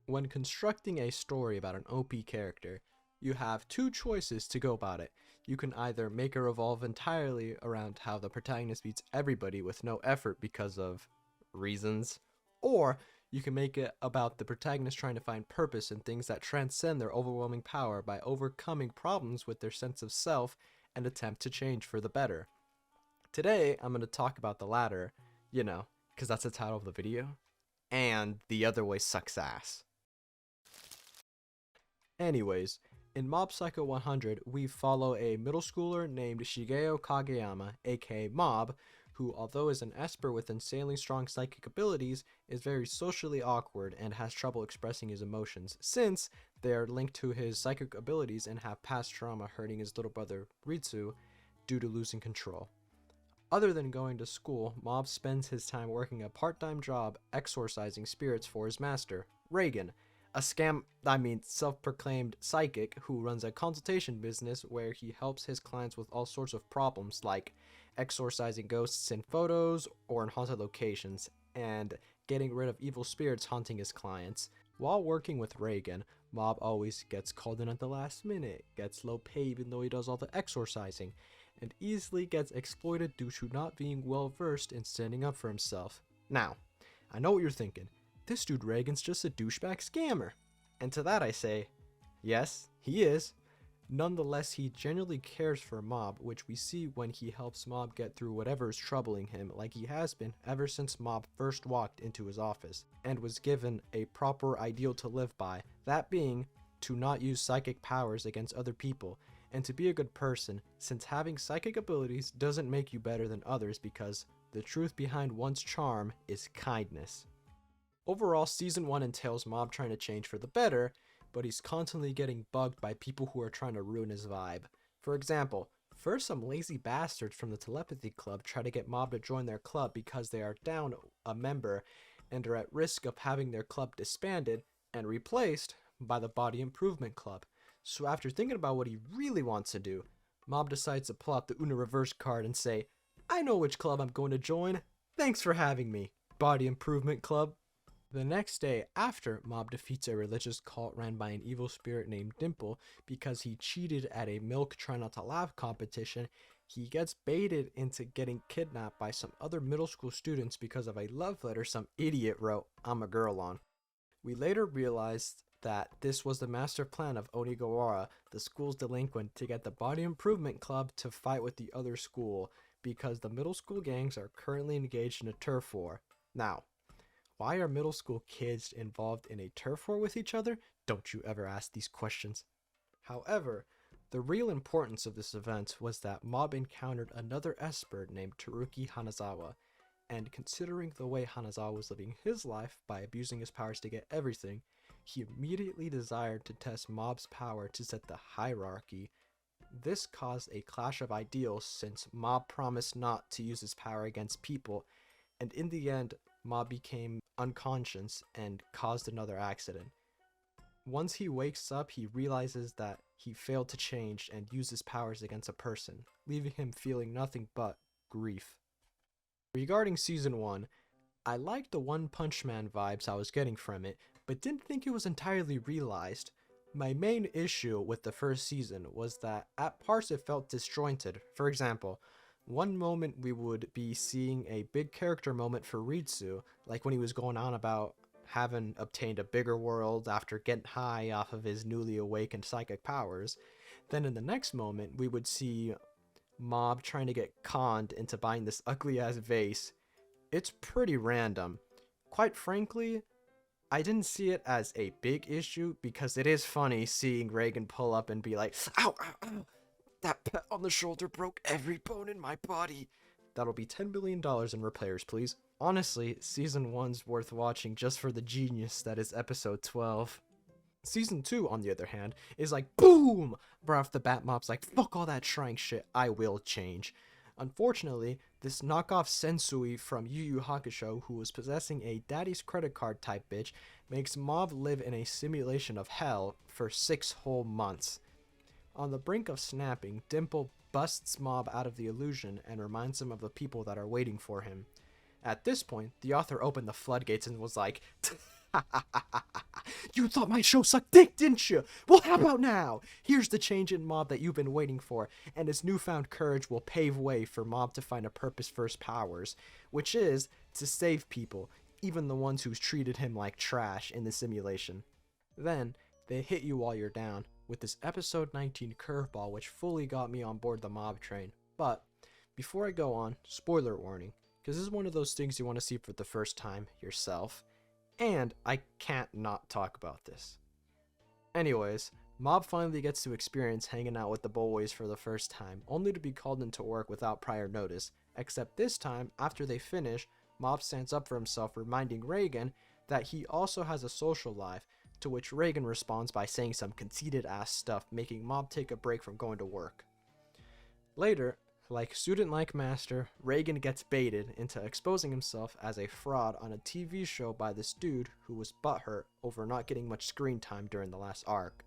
When constructing a story about an OP character, you have two choices to go about it. You can either make it revolve entirely around how the protagonist beats everybody with no effort because of reasons, or you can make it about the protagonist trying to find purpose in things that transcend their overwhelming power by overcoming problems with their sense of self and attempt to change for the better. Today, I'm going to talk about the latter, because that's the title of the video, and the other way sucks ass. Anyways, in Mob Psycho 100, we follow a middle schooler named Shigeo Kageyama, aka Mob, who, although is an Esper with insanely strong psychic abilities, is very socially awkward and has trouble expressing his emotions, since they are linked to his psychic abilities and have past trauma hurting his little brother Ritsu due to losing control. Other than going to school, Mob spends his time working a part-time job exorcising spirits for his master, Reagan, a self-proclaimed psychic who runs a consultation business where he helps his clients with all sorts of problems like exorcising ghosts in photos or in haunted locations, and getting rid of evil spirits haunting his clients. While working with Reagan, Mob always gets called in at the last minute, gets low pay even though he does all the exorcising, and easily gets exploited due to not being well versed in standing up for himself. Now, I know what you're thinking. This dude Reagan's just a douchebag scammer. And to that I say, yes, he is. Nonetheless, he genuinely cares for Mob, which we see when he helps Mob get through whatever is troubling him, like he has been ever since Mob first walked into his office, and was given a proper ideal to live by, that being to not use psychic powers against other people, and to be a good person, since having psychic abilities doesn't make you better than others, because the truth behind one's charm is kindness. Overall, Season 1 entails Mob trying to change for the better, but he's constantly getting bugged by people who are trying to ruin his vibe. For example, first some lazy bastards from the Telepathy Club try to get Mob to join their club because they are down a member and are at risk of having their club disbanded and replaced by the Body Improvement Club. So after thinking about what he really wants to do, Mob decides to pull out the Uno reverse card and say, I know which club I'm going to join. Thanks for having me, Body Improvement Club. The next day after, Mob defeats a religious cult ran by an evil spirit named Dimple because he cheated at a milk try not to laugh competition. He gets baited into getting kidnapped by some other middle school students because of a love letter some idiot wrote I'm a girl on. We later realized that this was the master plan of Onigawara, the school's delinquent, to get the Body Improvement Club to fight with the other school because the middle school gangs are currently engaged in a turf war. Now, why are middle school kids involved in a turf war with each other? Don't you ever ask these questions. However, the real importance of this event was that Mob encountered another Esper named Teruki Hanazawa, and considering the way Hanazawa was living his life by abusing his powers to get everything, he immediately desired to test Mob's power to set the hierarchy. This caused a clash of ideals since Mob promised not to use his power against people, and in the end, Mob became unconscious and caused another accident. Once he wakes up, he realizes that he failed to change and use his powers against a person, leaving him feeling nothing but grief. Regarding Season 1, I liked the One Punch Man vibes I was getting from it, but didn't think it was entirely realized. My main issue with the first season was that at parts it felt disjointed. For example, one moment we would be seeing a big character moment for Ritsu, like when he was going on about having obtained a bigger world after getting high off of his newly awakened psychic powers. Then in the next moment, we would see Mob trying to get conned into buying this ugly ass vase. It's pretty random. Quite frankly, I didn't see it as a big issue because it is funny seeing Reagan pull up and be like, ow, ow, ow. That pat on the shoulder broke every bone in my body. That'll be $10 billion in repairs, please. Honestly, Season 1's worth watching just for the genius that is Episode 12. Season 2, on the other hand, is like, boom! Right off the bat, Mob's like, fuck all that trying shit, I will change. Unfortunately, this knockoff Sensui from Yu Yu Hakusho, who was possessing a daddy's credit card type bitch, makes Mob live in a simulation of hell for 6 whole months. On the brink of snapping, Dimple busts Mob out of the illusion and reminds him of the people that are waiting for him. At this point, the author opened the floodgates and was like, You thought my show sucked dick, didn't you? Well, how about now? Here's the change in Mob that you've been waiting for, and his newfound courage will pave way for Mob to find a purpose for his powers, which is to save people, even the ones who's treated him like trash in the simulation. Then, they hit you while you're down, with this episode 19 curveball which fully got me on board the Mob train. But, before I go on, spoiler warning, because this is one of those things you want to see for the first time yourself, and I can't not talk about this. Anyways, Mob finally gets to experience hanging out with the boys for the first time, only to be called into work without prior notice, except this time, after they finish, Mob stands up for himself, reminding Reagan that he also has a social life, to which Reagan responds by saying some conceited ass stuff, making Mob take a break from going to work. Later, like student like master, Reagan gets baited into exposing himself as a fraud on a TV show by this dude who was butthurt over not getting much screen time during the last arc.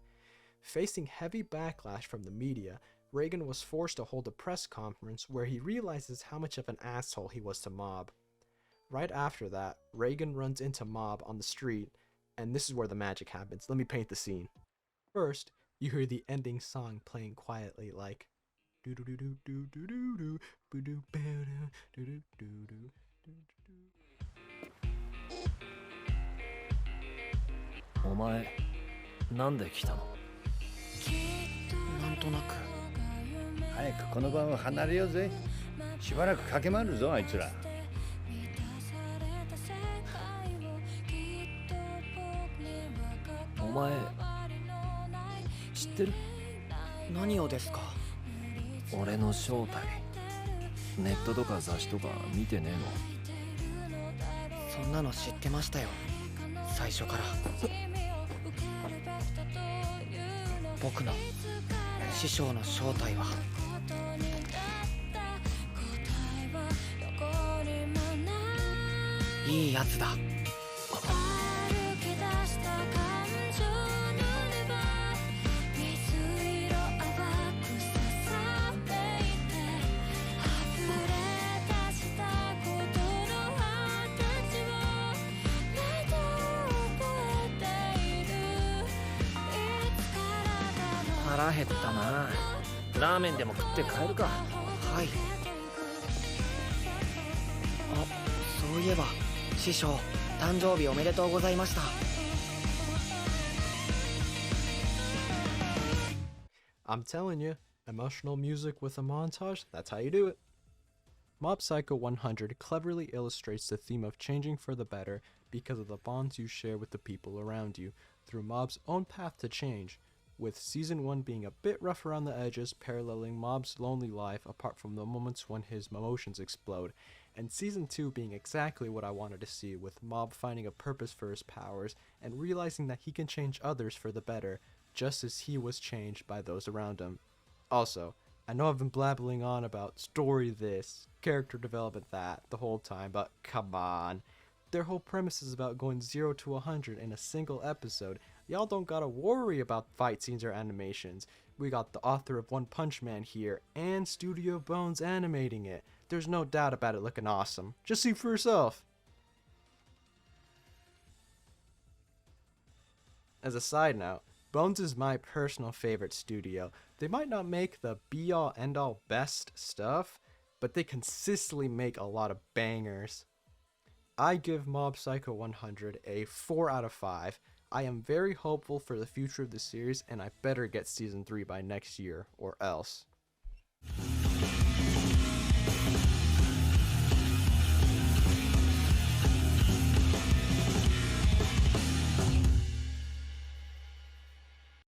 Facing heavy backlash from the media, Reagan was forced to hold a press conference where he realizes how much of an asshole he was to Mob. Right after that, Reagan runs into Mob on the street, and this is where the magic happens. Let me paint the scene. First, you hear the ending song playing quietly like do do do do do do do do do do do do do do. お前なんで来たの？なんとなく。早くこの場を離れようぜ。しばらく駆け回るぞあいつら。お前知ってる？何をですか？俺の正体。ネットとか雑誌とか見てねそんなの知ってましたよ。最初から。僕の師匠の正体は。いいやつだ。腹減ったな。ラーメンでも食って帰るか。はい。あ、そういえば師匠、誕生日おめでとうございました。I'm telling you, emotional music with a montage, that's how you do it. Mob Psycho 100 cleverly illustrates the theme of changing for the better because of the bonds you share with the people around you through Mob's own path to change, with Season 1 being a bit rough around the edges, paralleling Mob's lonely life apart from the moments when his emotions explode, and Season 2 being exactly what I wanted to see, with Mob finding a purpose for his powers and realizing that he can change others for the better, just as he was changed by those around him. Also, I know I've been blabbling on about story this, character development that, the whole time, but come on. Their whole premise is about going 0 to 100 in a single episode. Y'all don't gotta worry about fight scenes or animations. We got the author of One Punch Man here, and Studio Bones animating it. There's no doubt about it looking awesome. Just see for yourself. As a side note, Bones is my personal favorite studio. They might not make the be-all end-all best stuff, but they consistently make a lot of bangers. I give Mob Psycho 100 a 4 out of 5. I am very hopeful for the future of the series, and I better get Season 3 by next year, or else.